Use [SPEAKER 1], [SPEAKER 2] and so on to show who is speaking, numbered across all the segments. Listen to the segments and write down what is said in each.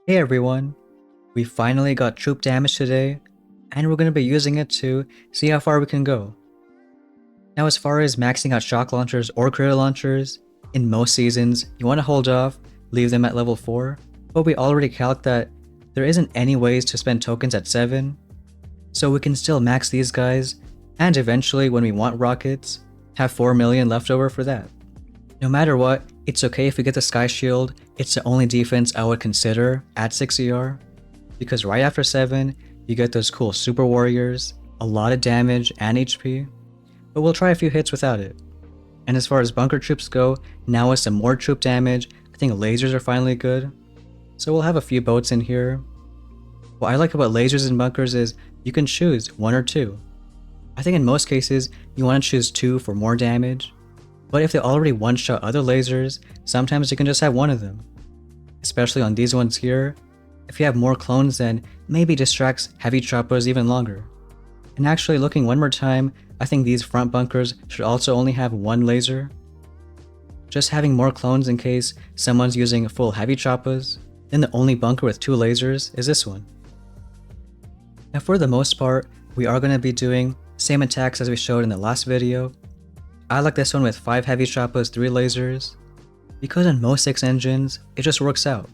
[SPEAKER 1] Hey everyone, we finally got troop damage today, and we're going to be using it to see how far we can go. Now as far as maxing out shock launchers or critter launchers, in most seasons you want to hold off, leave them at level 4, but we already calced that there isn't any ways to spend tokens at 7, so we can still max these guys, and eventually when we want rockets, have 4 million left over for that. No matter what, it's okay if we get the Sky Shield, it's the only defense I would consider at 6 ER, because right after 7, you get those cool Super Warriors, a lot of damage and HP, but we'll try a few hits without it. And as far as bunker troops go, now with some more troop damage, I think lasers are finally good, so we'll have a few boats in here. What I like about lasers and bunkers is you can choose 1 or 2. I think in most cases, you want to choose 2 for more damage, but if they already one-shot other lasers, sometimes you can just have one of them. Especially on these ones here, if you have more clones then maybe distracts heavy choppers even longer. And actually looking one more time, I think these front bunkers should also only have 1 laser. Just having more clones in case someone's using full heavy choppers, then the only bunker with 2 lasers is this one. Now for the most part, we are going to be doing same attacks as we showed in the last video. I like this one with 5 heavy choppers, 3 lasers, because in most 6 engines, it just works out.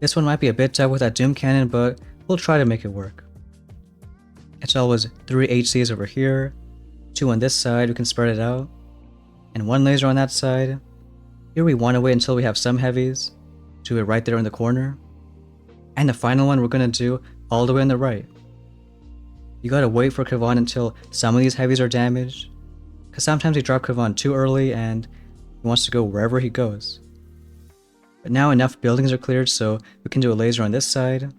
[SPEAKER 1] This one might be a bit tough with that Doom Cannon, but we'll try to make it work. It's always 3 HCs over here, 2 on this side, we can spread it out, and 1 laser on that side. Here we want to wait until we have some heavies, do it right there in the corner, and the final one we're going to do all the way on the right. You gotta wait for Kavan until some of these heavies are damaged, because sometimes he drops Kavan too early and he wants to go wherever he goes. But now enough buildings are cleared so we can do a laser on this side.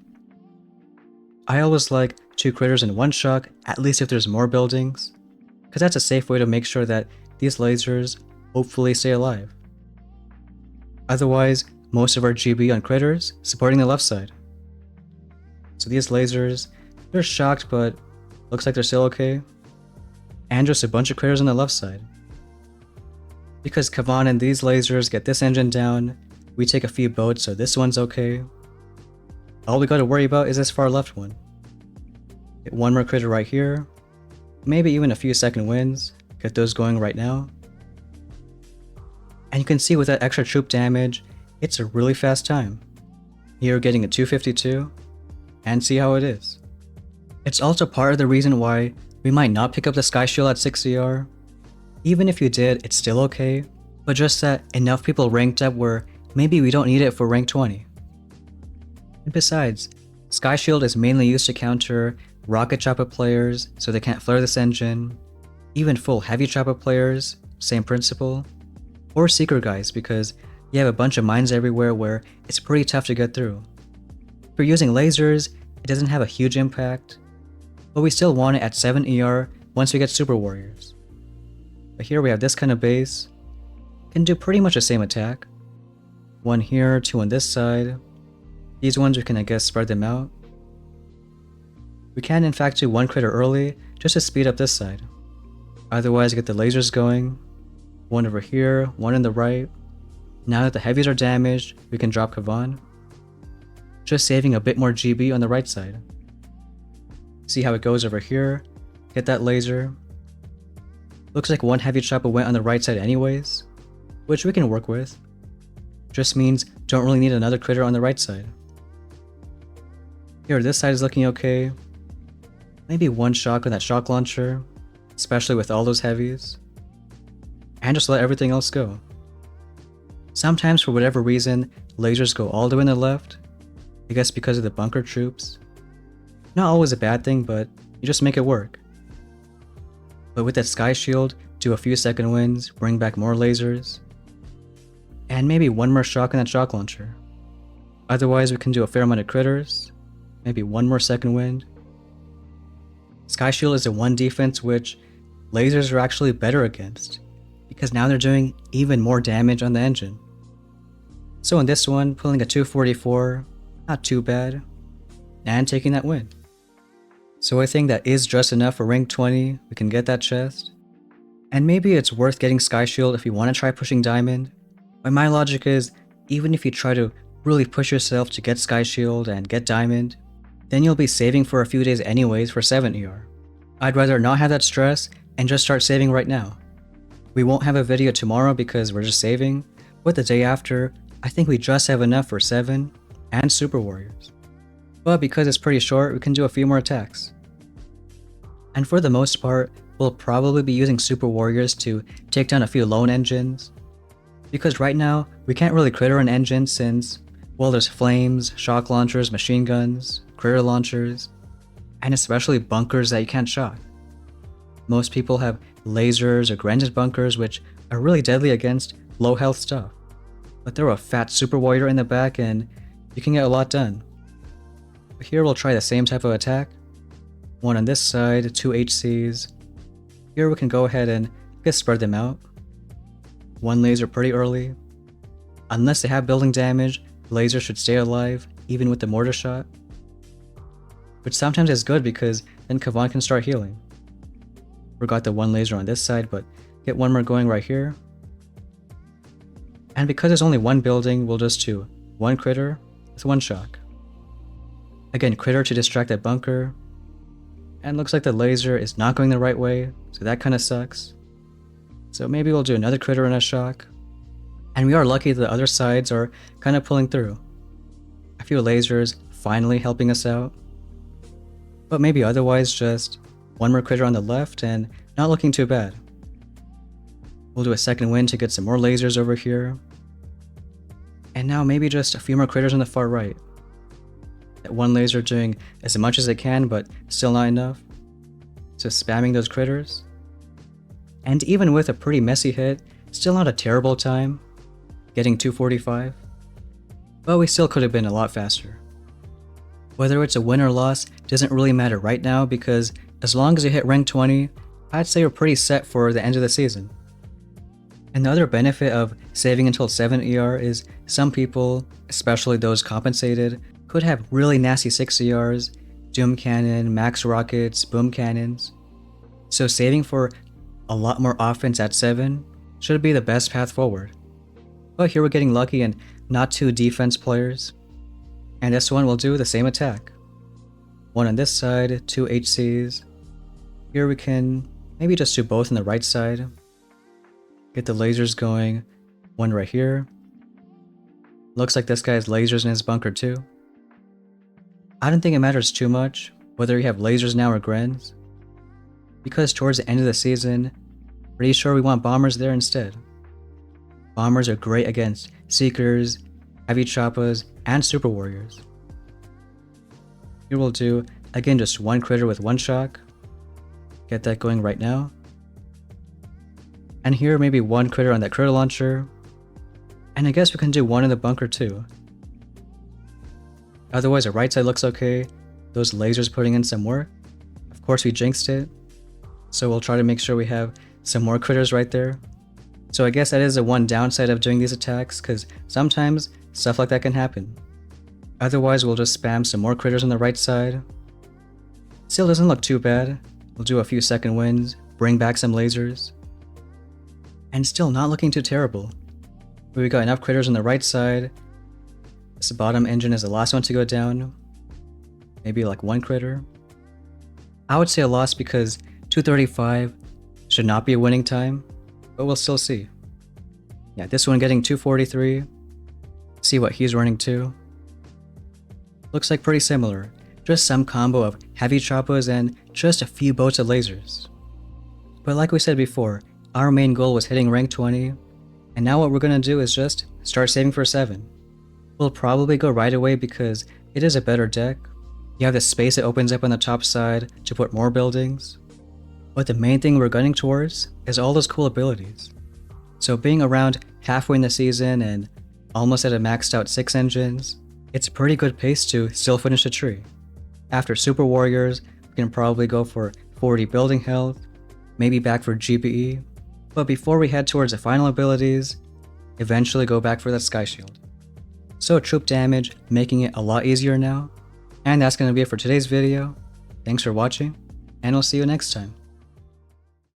[SPEAKER 1] I always like 2 critters in 1 shock, at least if there's more buildings, because that's a safe way to make sure that these lasers hopefully stay alive. Otherwise, most of our GB on critters supporting the left side. So these lasers, they're shocked but looks like they're still okay. And just a bunch of critters on the left side. Because Kavan and these lasers get this engine down, we take a few boats so this one's okay. All we gotta worry about is this far left one. Get 1 more critter right here, maybe even a few second wins, get those going right now. And you can see with that extra troop damage, it's a really fast time. Here getting a 252, and see how it is. It's also part of the reason why we might not pick up the Sky Shield at 6 CR. Even if you did, it's still okay, but just that enough people ranked up where maybe we don't need it for rank 20. And besides, Sky Shield is mainly used to counter rocket chopper players so they can't flare this engine, even full heavy chopper players, same principle, or seeker guys because you have a bunch of mines everywhere where it's pretty tough to get through. If you're using lasers, it doesn't have a huge impact, but we still want it at 7 ER once we get Super Warriors. But here we have this kind of base, can do pretty much the same attack. 1 here, 2 on this side. These ones we can I guess spread them out. We can in fact do 1 critter early just to speed up this side. Otherwise get the lasers going. 1 over here, 1 on the right. Now that the heavies are damaged, we can drop Kavan. Just saving a bit more GB on the right side. See how it goes over here, get that laser. Looks like 1 heavy chopper went on the right side anyways, which we can work with. Just means don't really need another critter on the right side. Here this side is looking okay. Maybe 1 shock on that shock launcher, especially with all those heavies. And just let everything else go. Sometimes for whatever reason, lasers go all the way on the left. I guess because of the bunker troops. Not always a bad thing, but you just make it work. But with that Sky Shield, do a few second wins, bring back more lasers. And maybe 1 more shock on that shock launcher. Otherwise we can do a fair amount of critters, maybe 1 more second wind. Sky Shield is the one defense which lasers are actually better against, because now they're doing even more damage on the engine. So in this one, pulling a 244, not too bad, and taking that win. So I think that is just enough for rank 20, we can get that chest. And maybe it's worth getting Sky Shield if you want to try pushing Diamond. But my logic is, even if you try to really push yourself to get Sky Shield and get Diamond, then you'll be saving for a few days anyways for 7 ER. I'd rather not have that stress and just start saving right now. We won't have a video tomorrow because we're just saving, but the day after, I think we just have enough for 7 and Super Warriors. But because it's pretty short, we can do a few more attacks. And for the most part, we'll probably be using Super Warriors to take down a few lone engines. Because right now, we can't really critter an engine since, well, there's flames, shock launchers, machine guns, critter launchers, and especially bunkers that you can't shock. Most people have lasers or granite bunkers which are really deadly against low health stuff. But throw a fat Super Warrior in the back and you can get a lot done. But here we'll try the same type of attack. One on this side, 2 HCs. Here we can go ahead and just spread them out. One laser pretty early. Unless they have building damage, laser should stay alive even with the mortar shot. Which sometimes is good because then Kavan can start healing. Forgot the one laser on this side, but get one more going right here. And because there's only one building, we'll just do one critter with one shock. Again, critter to distract that bunker. And looks like the laser is not going the right way, so that kind of sucks. So maybe we'll do another critter and a shock. And we are lucky that the other sides are kind of pulling through. A few lasers finally helping us out. But maybe otherwise just one more critter on the left and not looking too bad. We'll do a second wind to get some more lasers over here. And now maybe just a few more critters on the far right. That one laser doing as much as it can, but still not enough. So spamming those critters. And even with a pretty messy hit, still not a terrible time. Getting 245. But we still could have been a lot faster. Whether it's a win or loss doesn't really matter right now because as long as you hit rank 20, I'd say you're pretty set for the end of the season. And the other benefit of saving until 7 ER is some people, especially those compensated, could have really nasty 6 ERs, Doom Cannon, Max Rockets, Boom Cannons. So saving for a lot more offense at 7 should be the best path forward. But here we're getting lucky and not 2 defense players. And this one will do the same attack. One on this side, 2 HCs. Here we can maybe just do both on the right side. Get the lasers going, one right here. Looks like this guy has lasers in his bunker too. I don't think it matters too much whether you have lasers now or Grens, because towards the end of the season, pretty sure we want bombers there instead. Bombers are great against Seekers, Heavy Choppas, and Super Warriors. Here we'll do, again, just one critter with one shock. Get that going right now. And here maybe one critter on that critter launcher. And I guess we can do one in the bunker too. Otherwise, the right side looks okay. Those lasers putting in some work. Of course, we jinxed it. So we'll try to make sure we have some more critters right there. So I guess that is the one downside of doing these attacks, because sometimes stuff like that can happen. Otherwise, we'll just spam some more critters on the right side. Still doesn't look too bad. We'll do a few second winds, bring back some lasers. And still not looking too terrible. We got enough critters on the right side. This bottom engine is the last one to go down. Maybe like one critter. I would say a loss because 235 should not be a winning time, but we'll still see. Yeah, this one getting 243. See what he's running to. Looks like pretty similar. Just some combo of heavy choppas and just a few boats of lasers. But like we said before, our main goal was hitting rank 20, and now what we're gonna do is just start saving for 7. We'll probably go right away because it is a better deck. You have the space that opens up on the top side to put more buildings. But the main thing we're gunning towards is all those cool abilities. So being around halfway in the season and almost at a maxed out 6 engines, it's a pretty good pace to still finish the tree. After Super Warriors, we can probably go for 40 building health, maybe back for GPE, but before we head towards the final abilities, eventually go back for that Sky Shield. So troop damage, making it a lot easier now. And that's going to be it for today's video. Thanks for watching, and I'll see you next time.